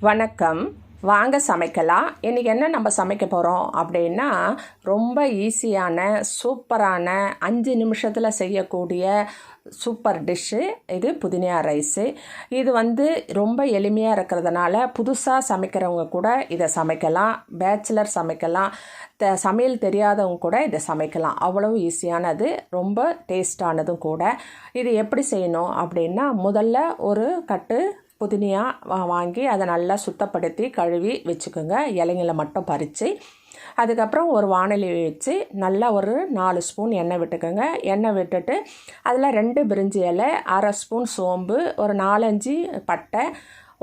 வணக்கம். வாங்க சமைக்கலாம். இன்றைக்கி என்ன நம்ம சமைக்க போகிறோம் அப்படின்னா, ரொம்ப ஈஸியான சூப்பரான 5 நிமிஷத்தில் செய்யக்கூடிய சூப்பர் டிஷ்ஷு இது புதினா ரைஸு. இது ரொம்ப எளிமையாக இருக்கிறதுனால புதுசாக சமைக்கிறவங்க கூட இதை சமைக்கலாம். பேச்சுலர் சமைக்கலாம். சமையல் தெரியாதவங்க கூட இதை சமைக்கலாம். அவ்வளவு ஈஸியானது, ரொம்ப டேஸ்டானதும் கூட. இது எப்படி செய்யணும் அப்படின்னா, முதல்ல ஒரு கட்டு புதினா வாங்கி அதை நல்லா சுத்தப்படுத்தி கழுவி வச்சுக்கோங்க. இலைங்களை மட்டும் பறித்து, அதுக்கப்புறம் ஒரு வாணலி வச்சு நல்லா ஒரு 4 ஸ்பூன் எண்ணெய் விட்டுக்கோங்க. எண்ணெய் விட்டுட்டு அதில் 2 பிரிஞ்சி இலை, 1/2 ஸ்பூன் சோம்பு, ஒரு 4-5 பட்டை,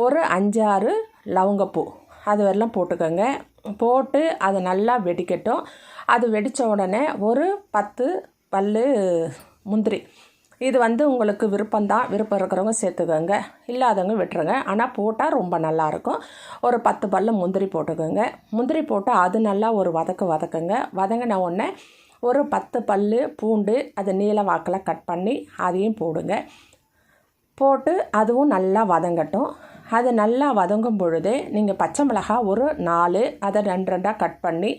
ஒரு 5-6 லவங்கப்பூ அது வரலாம் போட்டுக்கோங்க. போட்டு அது நல்லா வெடிக்கட்டும். அது வெடித்த உடனே ஒரு 10 பல் முந்திரி. இது உங்களுக்கு விருப்பம் இருக்கிறவங்க சேர்த்துக்கோங்க, இல்லாதவங்க விட்டுருங்க. ஆனால் போட்டால் ரொம்ப நல்லாயிருக்கும். ஒரு 10 பல் முந்திரி போட்டுக்கோங்க. முந்திரி போட்டு அது நல்லா ஒரு வதக்குங்க. வதங்கின உடனே ஒரு 10 பல் பூண்டு அது நீல வாக்கில் கட் பண்ணி அதையும் போடுங்க. போட்டு அதுவும் நல்லா வதங்கட்டும். அது நல்லா வதங்கும் பொழுது நீங்கள் பச்சை மிளகாய் ஒரு 4 அதை 2 கட் பண்ணி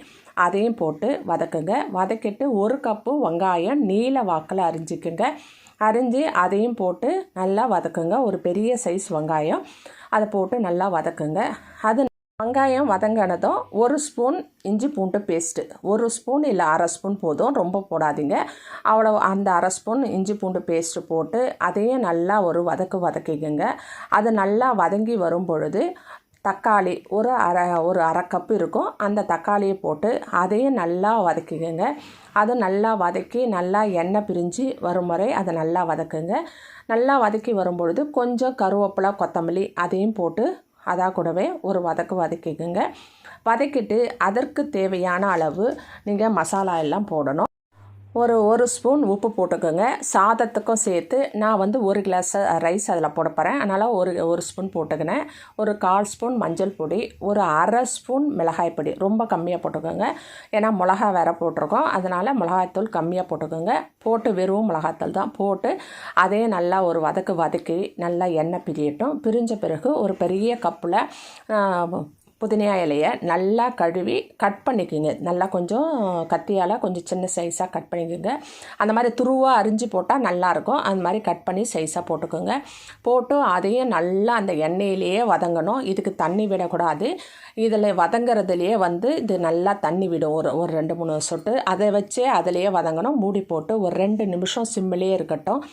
அதையும் போட்டு வதக்குங்க. வதக்கிட்டு 1 கப்பு வெங்காயம் நீல வாக்கில் அரிஞ்சிக்குங்க. அரிஞ்சு அதையும் போட்டு நல்லா வதக்குங்க. ஒரு பெரிய சைஸ் வெங்காயம் அதை போட்டு நல்லா வதக்குங்க. அது வெங்காயம் வதங்கினதும் 1 ஸ்பூன் இஞ்சி பூண்டு பேஸ்ட்டு, 1 ஸ்பூன் இல்லை 1/2 ஸ்பூன் போதும், ரொம்ப போடாதீங்க. அவ்வளோ அந்த 1/2 ஸ்பூன் இஞ்சி பூண்டு பேஸ்ட்டு போட்டு அதையும் நல்லா ஒரு வதக்கிக்குங்க. அது நல்லா வதங்கி வரும் பொழுது தக்காளி ஒரு அரை கப்பு இருக்கும், அந்த தக்காளியை போட்டு அதையும் நல்லா வதக்கிக்கோங்க. அது நல்லா வதக்கி நல்லா எண்ணெய் பிரிஞ்சு வரும் வரை அதை நல்லா வதக்குங்க. நல்லா வதக்கி வரும்பொழுது கொஞ்சம் கருவேப்பிலை, கொத்தமல்லி அதையும் போட்டு கூடவே ஒரு வதக்கிக்குங்க. வதக்கிட்டு அதற்கு தேவையான அளவு நீங்கள் மசாலா எல்லாம் போடணும். ஒரு ஸ்பூன் உப்பு போட்டுக்கோங்க. சாதத்துக்கும் சேர்த்து நான் 1 கிளாஸ் ரைஸ் அதில் போட போகிறேன். அதனால் ஒரு ஸ்பூன் போட்டுக்கினேன். ஒரு 1/4 ஸ்பூன் மஞ்சள் பொடி, ஒரு 1/2 ஸ்பூன் மிளகாய் பொடி, ரொம்ப கம்மியாக போட்டுக்கோங்க. ஏன்னா மிளகா வேறு போட்டிருக்கோம், அதனால் மிளகாய்த்தூள் கம்மியாக போட்டுக்கோங்க. போட்டு வெறும் மிளகாய்த்தூள் தான் போட்டு அதையும் நல்லா ஒரு வதக்கி நல்லா எண்ணெய் பிரியட்டும். பிரிஞ்ச பிறகு ஒரு பெரிய கப்பில் புதினா இலையை நல்லா கழுவி கட் பண்ணிக்கோங்க. நல்லா கொஞ்சம் கத்தியால் கொஞ்சம் சின்ன சைஸாக கட் பண்ணிக்கோங்க. அந்த மாதிரி துருவாக அரிஞ்சு போட்டால் நல்லாயிருக்கும். அந்த மாதிரி கட் பண்ணி சைஸாக போட்டுக்கோங்க. போட்டு அதையும் நல்லா அந்த எண்ணெயிலேயே வதங்கணும். இதுக்கு தண்ணி விடக்கூடாது. இதில் வதங்கிறதுலையே இது நல்லா தண்ணி விடும். ஒரு 2-3 சொட்டு அதை வச்சே அதிலையே வதங்கணும். மூடி போட்டு ஒரு 2 நிமிஷம் சிம்மிலே இருக்கட்டும்.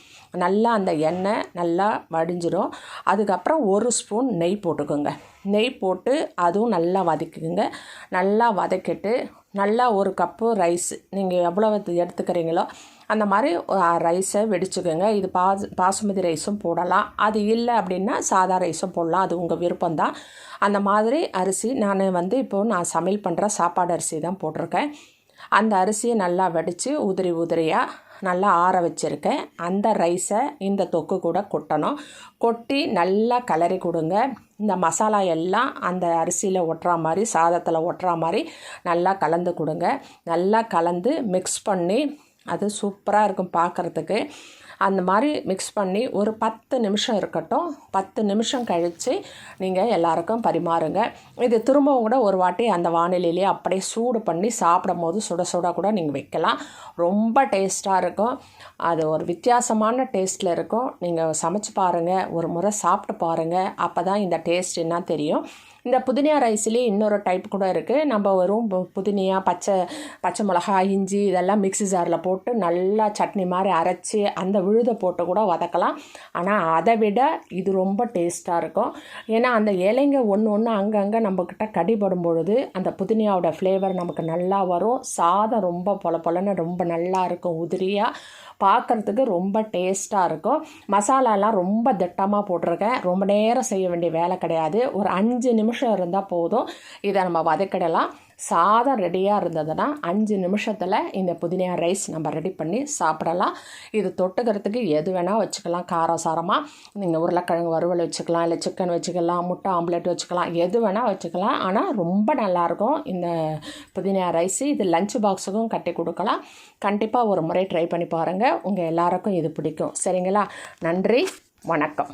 நல்லா அந்த எண்ணெய் நல்லா வடிஞ்சிடும். அதுக்கப்புறம் 1 ஸ்பூன் நெய் போட்டுக்கோங்க. நெய் போட்டு அதுவும் நல்லா வதக்கிக்குங்க. நல்லா வதக்கிட்டு நல்லா 1 கப்பு ரைஸ் நீங்கள் எவ்வளோ எடுத்துக்கிறீங்களோ அந்த மாதிரி ரைஸை வெடிச்சுக்கோங்க. இது பாசுமதி ரைஸும் போடலாம், அது இல்லை அப்படின்னா சாதா ரைஸும் போடலாம், அது உங்கள் விருப்பம்தான். அந்த மாதிரி அரிசி நான் இப்போது நான் சமையல் பண்ணுற சாப்பாடு அரிசி தான் போட்டிருக்கேன். அந்த அரிசியை நல்லா வடித்து உதிரியாக நல்லா ஆற வச்சுருக்கேன். அந்த ரைஸை இந்த தொக்கு கூட கொட்டணும். கொட்டி நல்லா கிளறி கொடுங்க. இந்த மசாலா எல்லாம் அந்த அரிசியில் ஒட்டுற மாதிரி, சாதத்தில் ஒட்டுற மாதிரி நல்லா கலந்து கொடுங்க. நல்லா கலந்து மிக்ஸ் பண்ணி அது சூப்பராக இருக்கும் பார்க்குறதுக்கு. அந்த மாதிரி மிக்ஸ் பண்ணி ஒரு 10 நிமிஷம் இருக்கட்டும். 10 நிமிஷம் கழித்து நீங்கள் எல்லாருக்கும் பரிமாறுங்க. இது திரும்பவும் கூட ஒரு வாட்டி அந்த வானிலையிலே அப்படியே சூடு பண்ணி சாப்பிடும் போது சுட கூட நீங்கள் வைக்கலாம். ரொம்ப டேஸ்ட்டாக இருக்கும். அது ஒரு வித்தியாசமான டேஸ்ட்டில் இருக்கும். நீங்கள் சமைச்சு பாருங்கள், ஒரு முறை சாப்பிட்டு பாருங்கள். அப்போ தான் இந்த டேஸ்ட் என்ன தெரியும். இந்த புதினா ரைஸ்லேயே இன்னொரு டைப் கூட இருக்குது. நம்ம வெறும் புதினா, பச்சை மிளகாய், இஞ்சி இதெல்லாம் மிக்ஸி ஜாரில் போட்டு நல்லா சட்னி மாதிரி அரைச்சி அந்த விழுதை போட்டு கூட வதக்கலாம். ஆனால் அதை விட இது ரொம்ப டேஸ்ட்டாக இருக்கும். ஏன்னா அந்த இலைங்க ஒன்று அங்கங்கே நம்மக்கிட்ட கடிபடும் பொழுது அந்த புதினாவோட ஃப்ளேவர் நமக்கு நல்லா வரும். சாதம் ரொம்ப பொலன்னு ரொம்ப நல்லா இருக்கும், உதிரியாக பார்க்குறதுக்கு ரொம்ப டேஸ்ட்டாக இருக்கும். மசாலாலாம் ரொம்ப திட்டமாக போட்டிருக்கேன். ரொம்ப நேரம் செய்ய வேண்டிய வேலை கிடையாது. ஒரு 5 நிமிஷம் இருந்தால் போதும். இதை நம்ம வதக்கிடலாம். சாதம் ரெடியாக இருந்ததுன்னா 5 நிமிஷத்தில் இந்த புதினா ரைஸ் நம்ம ரெடி பண்ணி சாப்பிடலாம். இது தொட்டுக்கிறதுக்கு எது வேணால் வச்சுக்கலாம். காரசாரமாக நீங்கள் உருளைக்கிழங்கு வறுவல் வச்சுக்கலாம், இல்லை சிக்கன் வச்சுக்கலாம், முட்டை ஆம்லேட் வச்சுக்கலாம், எது வேணால் வச்சுக்கலாம். ஆனால் ரொம்ப நல்லாயிருக்கும் இந்த புதினா ரைஸு. இது லஞ்ச் பாக்ஸுக்கும் கட்டி கொடுக்கலாம். கண்டிப்பாக ஒரு முறை ட்ரை பண்ணி பாருங்கள். உங்கள் எல்லாருக்கும் இது பிடிக்கும். சரிங்களா? நன்றி, வணக்கம்.